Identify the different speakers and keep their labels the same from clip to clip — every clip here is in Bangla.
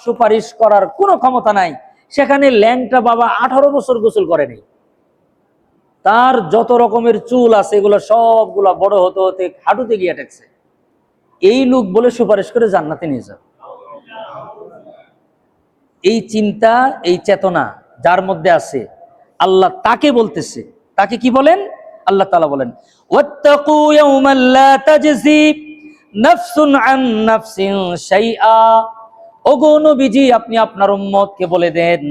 Speaker 1: সুপারিশ করার কোনো ক্ষমতা নাই, সেখানে ল্যাংটা বাবা 18 বছর গোসল করেনি, তার যত রকমের চুল আছে এগুলো সবগুলা বড় হতে হতে হাঁটুতে গিয়ে ঠেকছে, এই লোক বলে সুপারিশ করে জান্নাতে নিয়ে যাবে। এই চিন্তা, এই চেতনা যার মধ্যে আছে, আল্লাহ তাকে বলতেছে, তাকে কি বলেন? আল্লাহ তাআলা বলেন ওয়াত্তাকু ইয়াওমান লা তাজজি নাফসুন আন নাফসিন শাইআ। ওগো নবীজি, আপনি আপনার উম্মতকে বলে দেন,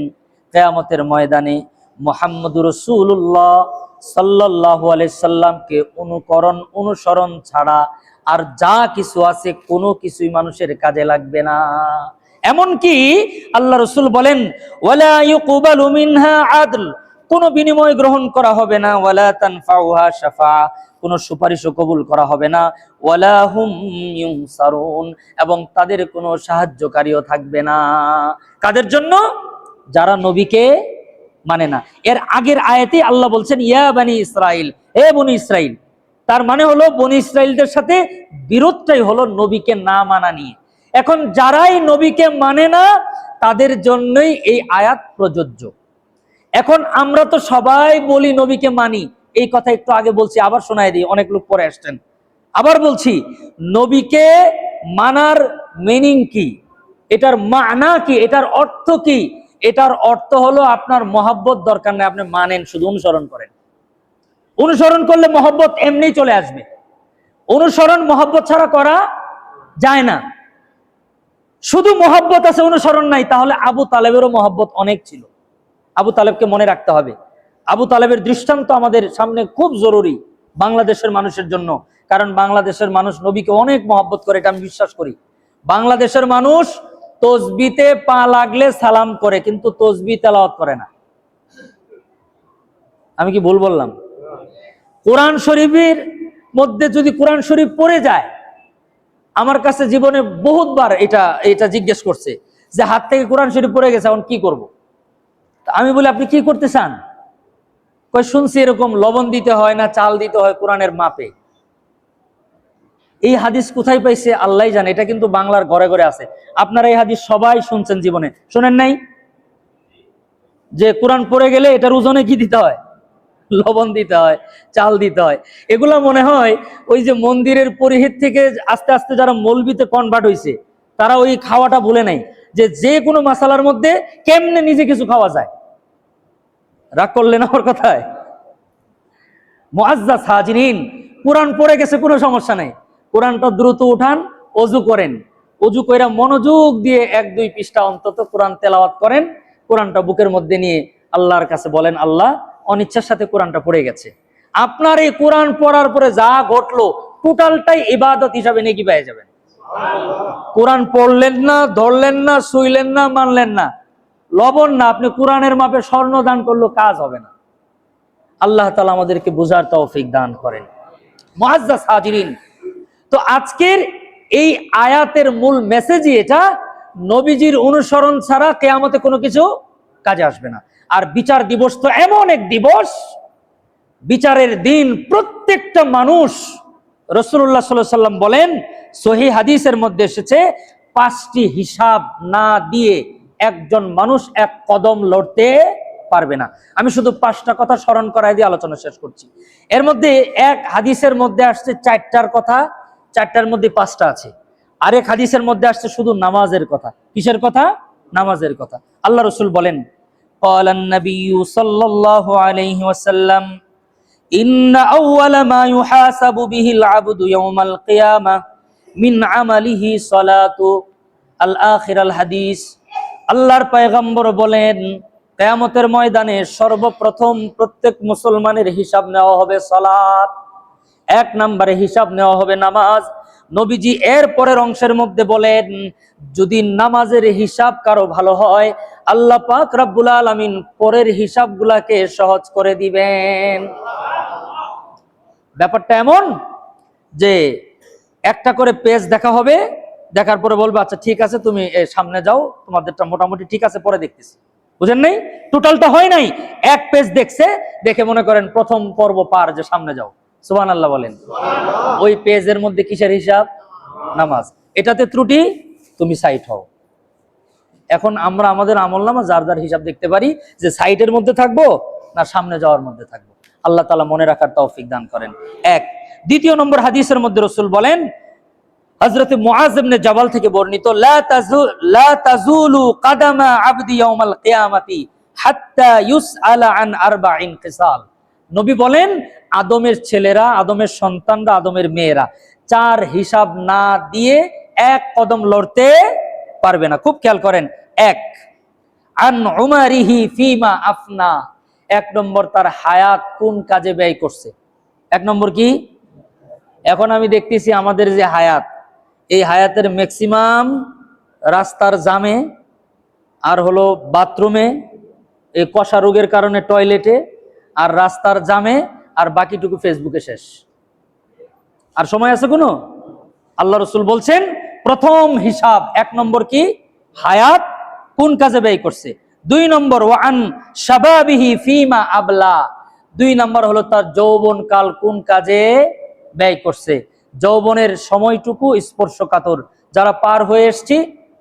Speaker 1: কিয়ামতের ময়দানে মুহাম্মদুর রাসূলুল্লাহ সাল্লাল্লাহু আলাইহি সাল্লামকে অনুসরণ ছাড়া আর যা কিছু আছে কোনো কিছুই মানুষের কাজে লাগবে না। এমনকি আল্লাহ রাসূল বলেন ওয়ালা ইউকবালু মিনহা আদল, কোনো বিনিময় গ্রহণ করা হবে না, ওয়ালা তানফাউহা শাফাআ, কোনো সুপারিশও কবুল করা হবে না, ওয়ালা হুম ইউনসারুন, এবং তাদের কোনো সাহায্যকারীও থাকবে না। কাদের জন্য? যারা নবীকে মানে না। এর আগের আয়াতে আল্লাহ বলছেন ইয়া বনি ইসরাইল, হে বনি ইসরাইল। তার মানে হলো বনি ইসরাইলদের সাথে বিরোধটাই হলো নবীকে না মানা নিয়ে। এখন যারাই নবীকে মানে না তাদের জন্যই এই আয়াত প্রযোজ্য। এখন আমরা তো সবাই বলি নবীকে মানি, এই কথা একটু আগে বলছি, আবার শোনায় দিই, অনেক লোক পরে আসছেন। আবার বলছি, নবীকে মানার মিনিং কি, এটার মানা কি, এটার অর্থ কি? এটার অর্থ হলো আপনার মহব্বত দরকার নেই, আপনি মানেন, শুধু অনুসরণ করেন। অনুসরণ করলে মহব্বত এমনি চলে আসবে। অনুসরণ মহব্বত ছাড়া করা যায় না। শুধু মহব্বত আছে, অনুসরণ নাই, তাহলে আবু তালেবেরও মহব্বত অনেক ছিল। আবু তালেবকে মনে রাখতে হবে। আবু তালেবের দৃষ্টান্ত আমাদের সামনে খুব জরুরি বাংলাদেশের মানুষের জন্য, কারণ বাংলাদেশের মানুষ নবীকে অনেক মহব্বত করে, এটা আমি বিশ্বাস করি। বাংলাদেশের মানুষ তসবিতে পা লাগলে সালাম করে, কিন্তু তসবি তেলাওয়াত করে না। আমি কি ভুল বললাম? কোরআন শরীফের মধ্যে যদি কোরআন শরীফ পড়ে যায়, আমার কাছে জীবনে বহুতবার এটা জিজ্ঞেস করছে যে হাত থেকে কোরআন শরীফ পড়ে গেছে, এখন কি করব? আমি বলি আপনি কি করতে চান? কই শুনছি এরকম লবণ দিতে হয় না চাল দিতে হয় কোরআনের মাপে। এই হাদিস কোথায় পাইছে আল্লাহই জানে, এটা কিন্তু বাংলার ঘরে ঘরে আছে। আপনারা এই হাদিস সবাই শুনছেন, জীবনে শোনেন নাই যে কোরআন পড়ে গেলে এটার ওজনে কি দিতে হয়? লবণ দিতে হয়, চাল দিতে হয়। এগুলা মনে হয় ওই যে মন্দিরের পুরোহিত থেকে আস্তে আস্তে যারা মৌলবিতে কনভার্ট হয়েছে তারা ওই খাওয়াটা ভুলে নাই, যে কোনো মাসালার মধ্যে কেমনে নিজে কিছু খাওয়া যায়। রাগ করলেন আমার কথায়? মুআজ্জাজ হাজিরিন, কোরআন পড়ে গেছে কোনো সমস্যা নাই, কোরআনটা দ্রুত উঠান, ওযু করেন, ওযু কইরা মনোযোগ দিয়ে 1-2 পৃষ্ঠা অন্তত কোরআন তেলাওয়াত করেন, কোরআনটা বুকের মধ্যে নিয়ে আল্লাহর কাছে বলেন, আল্লাহ অনিচ্ছার সাথে কোরআনটা পড়ে গেছে। আপনার এই কোরআন পড়ার পরে যা ঘটলো টোটালটাই ইবাদত হিসাবে নেকি পেয়ে যাবেন। কোরআন পড়লেন না, ধরলেন না, শুইলেন না, মানলেন না, লবণ না, আপনি কোরআনের মাপে স্বর্ণ দান করলেও কাজ হবে না। আল্লাহ তাআলা আমাদেরকে বুঝার তৌফিক দান করেন। মুআজ্জাজ হাজিরিন, তো আজকের এই আয়াতের মূল মেসেজই এটা, নবীজির অনুসরণ ছাড়া কিয়ামতে কোনো কিছু কাজে আসবে না। আর বিচার দিবস তো এমন এক দিবস, বিচারের দিন প্রত্যেকটা মানুষ, রাসূলুল্লাহ সাল্লাল্লাহু আলাইহি ওয়াসাল্লাম বলেন, সহিহ হাদিসের মধ্যে এসেছে, 5টি হিসাব না দিয়ে একজন মানুষ এক কদম লড়তে পারবে না। আমি শুধু 5টা কথা স্মরণ করাই দিয়ে আলোচনা শেষ করছি। এর মধ্যে এক হাদিসের মধ্যে আসছে 4টার কথা, 4টার মধ্যে 5টা আছে। আরেক হাদিসের মধ্যে আসছে শুধু নামাজের কথা। কিসের কথা? নামাজের কথা। আল্লাহ রাসূল বলেন, قال النبي صلى الله عليه وسلم إن أول ما يحاسب به العبد يوم القيامة من عمله صلاة الآخر الحديث। আল্লাহর পয়গম্বর বলেন, কিয়ামতের ময়দানে সর্বপ্রথম প্রত্যেক মুসলমানের হিসাব নেওয়া হবে সালাত, 1 নম্বরে হিসাব নেওয়া হবে নামাজ। নবীজি এর পরের অংশের মধ্যে বলেন, যদি নামাজের হিসাব কারো ভালো হয় আল্লাহ পাক রব্বুল আলামিন পরের হিসাবগুলাকে সহজ করে দিবেন। ব্যাপারটা এমন যে একটা করে পেজ দেখা হবে, দেখার পরে বলবে আচ্ছা ঠিক আছে তুমি সামনে যাও, তোমাদেরটা মোটামুটি ঠিক আছে, পরে দেখতেছি। বুঝেন নাই? টোটালটা হয় নাই, 1 পেজ দেখছে, দেখে মনে করেন প্রথম পর্ব পার, যে সামনে যাও। সুবহানাল্লাহ বলেন। ওই পেজের মধ্যে কিসের হিসাব? নামাজ। এটাতে ত্রুটি, তুমি সাইড হও। এখন আমরা আমাদের আমলনামা যার যার হিসাব দেখতে পারি যে সাইডের মধ্যে থাকবো না সামনে যাওয়ার মধ্যে থাকবো। আল্লাহ তাআলা মনে রাখার তৌফিক দান করেন। এক। দ্বিতীয় নম্বর হাদিসের মধ্যে রাসূল বলেন, হযরত মুআয ইবনে জাবাল থেকে বর্ণিত, লা তাজুলু কাদামা আবদি ইয়াউমাল কিয়ামাতি হাত্তা ইউসআলা আন আরবাইন খিসাল। নবী বলেন, আদমের ছেলেরা, আদমের সন্তানরা, আদমের মেয়েরা চার হিসাব না দিয়ে এক কদম লড়তে পারবে না। খুব খেয়াল করেন। এক, আন উমারিহি ফিমা আফনা, এক নম্বর তার হায়াত কোন কাজে ব্যয় করছে। এক নম্বর কি? এখন আমি দেখতেছি আমাদের যে হায়াত, এই হায়াতের ম্যাক্সিমাম রাস্তার জামে, আর হলো বাথরুমে, এই কষা রোগের কারণে টয়লেটে, আর রাস্তার জামে, আর বাকিটুকু ফেসবুকে শেষ। আর সময় আছে কোনো? আল্লাহ রসুল বলছেন প্রথম হিসাব, এক নম্বর কি? হায়াত কোন কাজে ব্যয় করছে। দুই নম্বর ওয়ান শাবাবিহি ফিমা আবলা, দুই নম্বর হলো তার যৌবন কাল কোন কাজে ব্যয় করছে। যৌবনের সময়টুকু স্পর্শকাতর, যারা পার হয়ে এসছি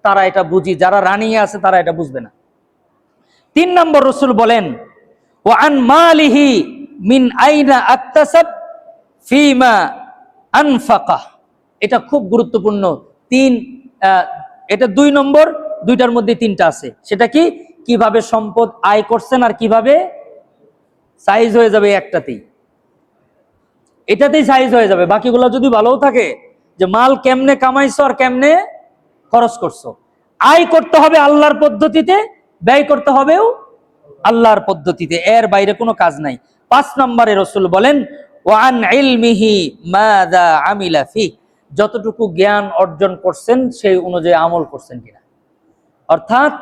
Speaker 1: তারা এটা বুঝি, যারা রানিয়ে আছে তারা এটা বুঝবে না। তিন নম্বর রসুল বলেন ওয়ান মালিহি মিন আইনা আকতাসাব ফিমা আনফাকা, এটা খুব গুরুত্বপূর্ণ। এটা দুই নম্বর, দুইটার মধ্যে তিনটা আছে। সেটা কি? কিভাবে সম্পদ আয় করছেন আর কিভাবে সাইজ হয়ে যাবে একটাতেই, এটাতেই সাইজ হয়ে যাবে। বাকিগুলো যদি ভালোও থাকে, যে মাল কেমনে কামাইছো আর কেমনে খরচ করছো। আয় করতে হবে আল্লাহর পদ্ধতিতে, ব্যয় করতে হবেও আল্লাহর পদ্ধতিতে, এর বাইরে কোনো কাজ নাই। পাঁচ নম্বরে রসুল বলেন ওয়ান ইলমিহি মাযা আমিলা ফি, যতটুকু জ্ঞান অর্জন করছেন সেই অনুযায়ী আমল করছেন কিনা। অর্থাৎ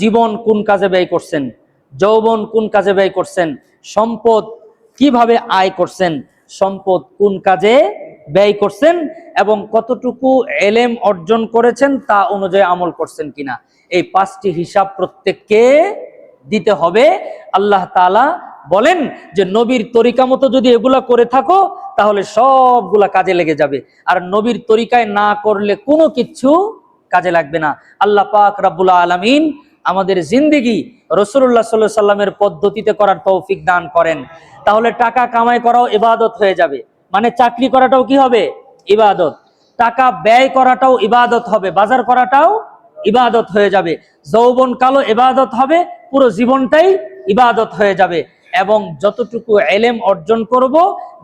Speaker 1: জীবন কোন কাজে ব্যয় করছেন, যৌবন কোন কাজে ব্যয় করছেন, সম্পদ কিভাবে আয় করছেন, সম্পদ কোন কাজে ব্যয় করছেন, এবং কতটুকু এলেম অর্জন করেছেন তা অনুযায়ী আমল করছেন কিনা। এই পাঁচটি হিসাব প্রত্যেককে দিতে হবে। আল্লাহ তাআলা বলেন যে নবীর তরিকা মতো যদি এগুলা করে থাকো তাহলে সবগুলা কাজে লেগে যাবে, আর নবীর তরিকায় না করলে কোনো কিছু কাজে লাগবে না। আল্লাহ পাক রব্বুল আলামিন আমাদের জিন্দেগি রাসূলুল্লাহ সাল্লাল্লাহু আলাইহি সাল্লামের পদ্ধতিতে করার তৌফিক দান করেন। তাহলে টাকা কামাই করাও ইবাদত হয়ে যাবে, মানে চাকরি করাটাও কি হবে? ইবাদত। টাকা ব্যয় করাটাও ইবাদত হবে, বাজার করাটাও ইবাদত হয়ে যাবে। যৌবন কালো ইবাদত হবে, পুরো জীবনটাই ইবাদত হয়ে যাবে। এবং যতটুকু এলেম অর্জন করব,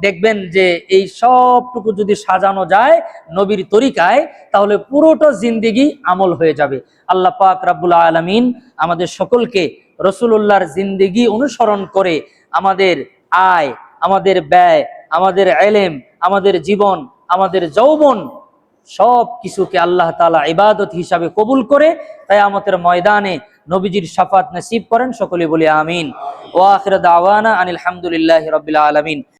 Speaker 1: দেখবেন যে এই সবটুকু যদি সাজানো যায় নবীর তরিকায়, তাহলে পুরোটা জিন্দেগি আমল হয়ে যাবে। আল্লাহ পাক রব্বুল আলামিন আমাদের সকলকে রাসূলুল্লাহর জিন্দেগি অনুসরণ করে আমাদের আয়, আমাদের ব্যয়, আমাদের এলেম, আমাদের জীবন, আমাদের যৌবন সব কিছুকে আল্লাহ তাআলা ইবাদত হিসাবে কবুল করে কিয়ামতের ময়দানে নবীজির শাফাত নসিব করেন। সকলে বলি আমিন। ওয়া আখির দাওয়ানা আনিল হামদুলিল্লাহি রাব্বিল আলামিন।